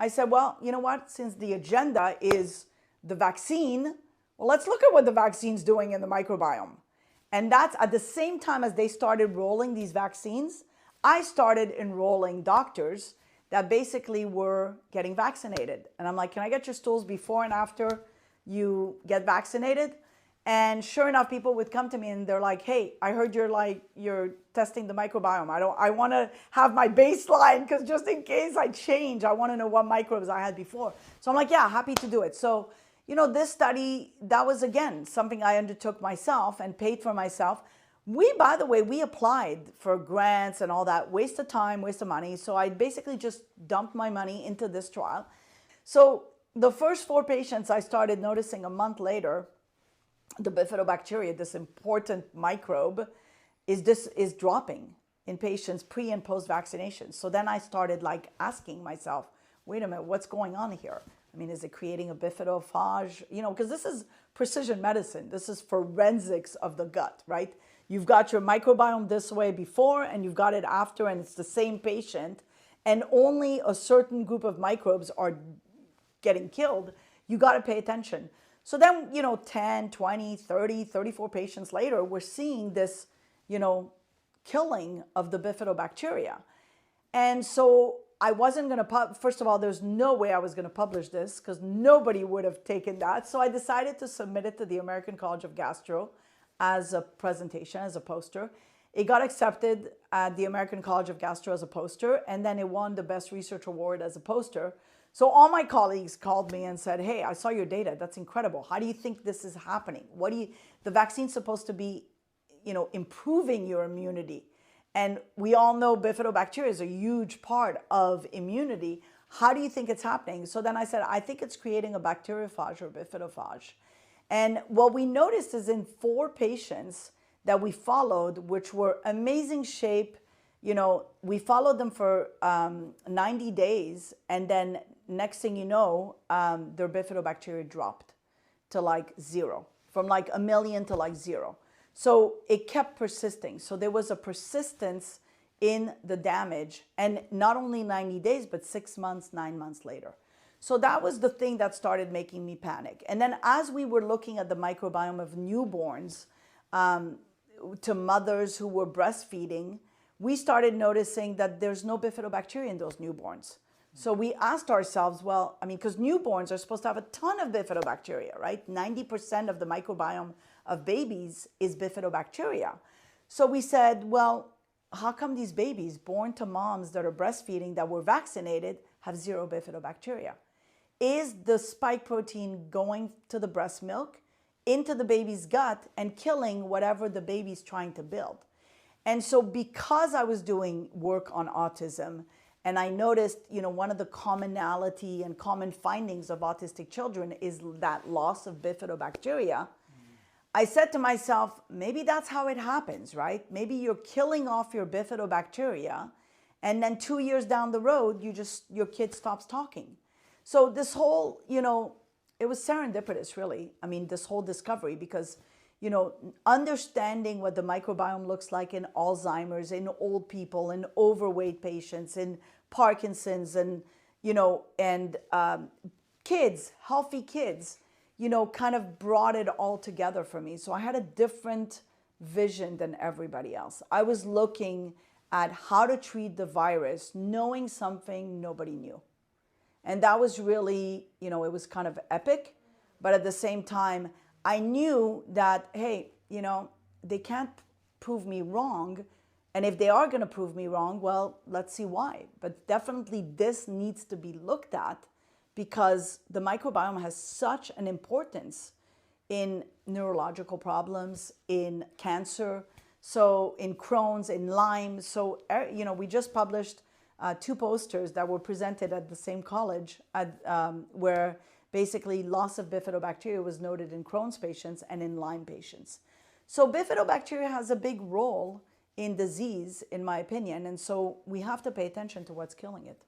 I said, well, you know what? Since the agenda is the vaccine, well, let's look at what the vaccine's doing in the microbiome. And that's at the same time as they started rolling these vaccines, I started enrolling doctors that basically were getting vaccinated. And I'm like, can I get your stools before and after you get vaccinated? And sure enough, people would come to me and they're like, hey, I heard you're testing the microbiome. I want to have my baseline because just in case I change, I want to know what microbes I had before. So I'm like, yeah, happy to do it. So, this study, that was again, something I undertook myself and paid for myself. By the way, we applied for grants and all that, waste of time, waste of money. So I basically just dumped my money into this trial. So the first 4 patients I started noticing a month later, the bifidobacteria, this important microbe, is dropping in patients pre and post vaccination. So then I started asking myself, wait a minute, what's going on here? I mean, is it creating a bifidophage? Because this is precision medicine. This is forensics of the gut, right? You've got your microbiome this way before and you've got it after, and it's the same patient, and only a certain group of microbes are getting killed. You got to pay attention. So then, 10, 20, 30, 34 patients later, we're seeing this, killing of the bifidobacteria. And so I wasn't going to, first of all, there's no way I was going to publish this because nobody would have taken that. So I decided to submit it to the American College of Gastro as a presentation, as a poster. It got accepted at the American College of Gastro as a poster, and then it won the Best Research Award as a poster. So all my colleagues called me and said, hey, I saw your data. That's incredible. How do you think this is happening? The vaccine's supposed to be, improving your immunity. And we all know bifidobacteria is a huge part of immunity. How do you think it's happening? So then I said, I think it's creating a bacteriophage or bifidophage. And what we noticed is in 4 patients that we followed, which were amazing shape, we followed them for 90 days, and then next thing you know, their bifidobacteria dropped to 0, from 1 million to 0. So it kept persisting. So there was a persistence in the damage, and not only 90 days, but 6 months, 9 months later. So that was the thing that started making me panic. And then as we were looking at the microbiome of newborns to mothers who were breastfeeding, we started noticing that there's no bifidobacteria in those newborns. So we asked ourselves, well, because newborns are supposed to have a ton of bifidobacteria, right? 90% of the microbiome of babies is bifidobacteria. So we said, well, how come these babies born to moms that are breastfeeding that were vaccinated have 0 bifidobacteria? Is the spike protein going to the breast milk, into the baby's gut, and killing whatever the baby's trying to build? And so because I was doing work on autism, and I noticed, one of the commonality and common findings of autistic children is that loss of bifidobacteria, I said to myself, maybe that's how it happens, right? Maybe you're killing off your bifidobacteria, and then 2 years down the road, your kid stops talking. So this whole, it was serendipitous, really. This whole discovery, because, understanding what the microbiome looks like in Alzheimer's, in old people, in overweight patients, in Parkinson's, and, kids, healthy kids, kind of brought it all together for me. So I had a different vision than everybody else. I was looking at how to treat the virus, knowing something nobody knew. And that was really, it was kind of epic. But at the same time, I knew that, hey, they can't prove me wrong. And if they are going to prove me wrong, well, let's see why. But definitely this needs to be looked at, because the microbiome has such an importance in neurological problems, in cancer, so in Crohn's, in Lyme. So, we just published 2 posters that were presented at the same college where basically loss of bifidobacteria was noted in Crohn's patients and in Lyme patients. So bifidobacteria has a big role in disease, in my opinion, and so we have to pay attention to what's killing it.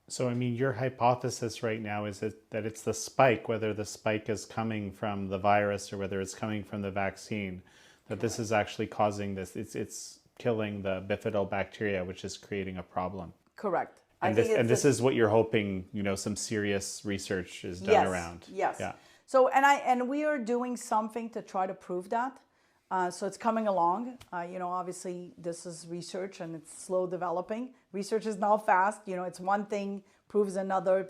So, your hypothesis right now is that it's the spike, whether the spike is coming from the virus or whether it's coming from the vaccine, that this is actually causing this. It's killing the bifidobacteria, which is creating a problem. Correct. And this is what you're hoping, some serious research is done yes, around. Yes. Yeah. So, and we are doing something to try to prove that. So it's coming along. Obviously this is research and it's slow developing. Research is not fast. It's one thing proves another,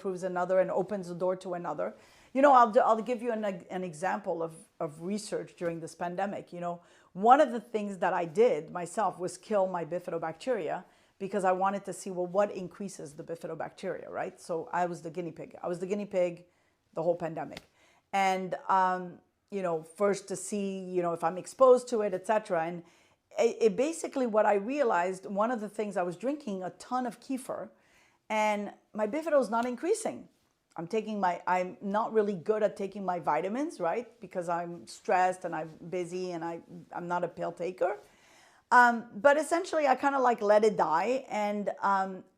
and opens the door to another. I'll give you an example of research during this pandemic. One of the things that I did myself was kill my bifidobacteria because I wanted to see, well, what increases the bifidobacteria, right? So I was the guinea pig. The whole pandemic. And, first to see, if I'm exposed to it, etc. And it basically, what I realized, one of the things, I was drinking a ton of kefir and my bifido is not increasing. I'm not really good at taking my vitamins, right? Because I'm stressed and I'm busy and I'm not a pill taker. But essentially I kind of let it die. And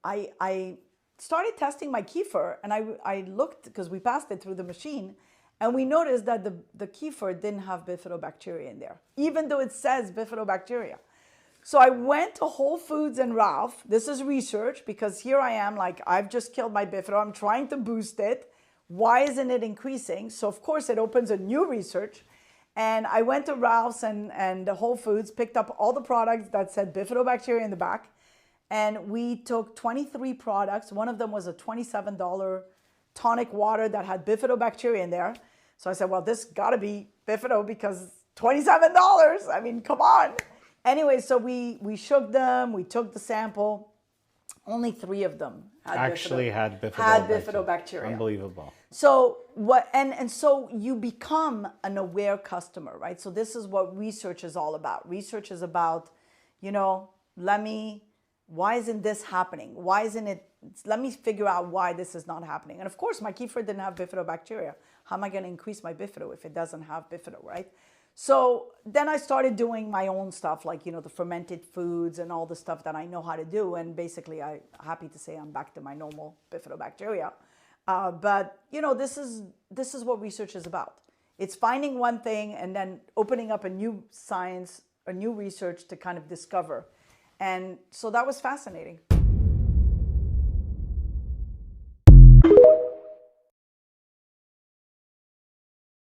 I started testing my kefir and I looked, because we passed it through the machine, and we noticed that the kefir didn't have bifidobacteria in there, even though it says bifidobacteria. So I went to Whole Foods and Ralph. This is research, because here I am, I've just killed my bifido. I'm trying to boost it. Why isn't it increasing? So of course it opens a new research. And I went to Ralph's and Whole Foods, picked up all the products that said bifidobacteria in the back. And we took 23 products. One of them was a $27 tonic water that had bifidobacteria in there. So I said, well, this gotta be bifido because $27. I mean, come on. Anyway, so we shook them, we took the sample. Only 3 of them had bifidobacteria. Unbelievable. So what? And so you become an aware customer, right? So this is what research is all about. Research is about, why isn't this happening? Why isn't it? Let me figure out why this is not happening. And of course, my kefir didn't have bifidobacteria. How am I going to increase my bifido if it doesn't have bifido, right? So then I started doing my own stuff, the fermented foods and all the stuff that I know how to do. And basically, I'm happy to say I'm back to my normal bifidobacteria. But this is what research is about. It's finding one thing and then opening up a new science, a new research to kind of discover. And so that was fascinating.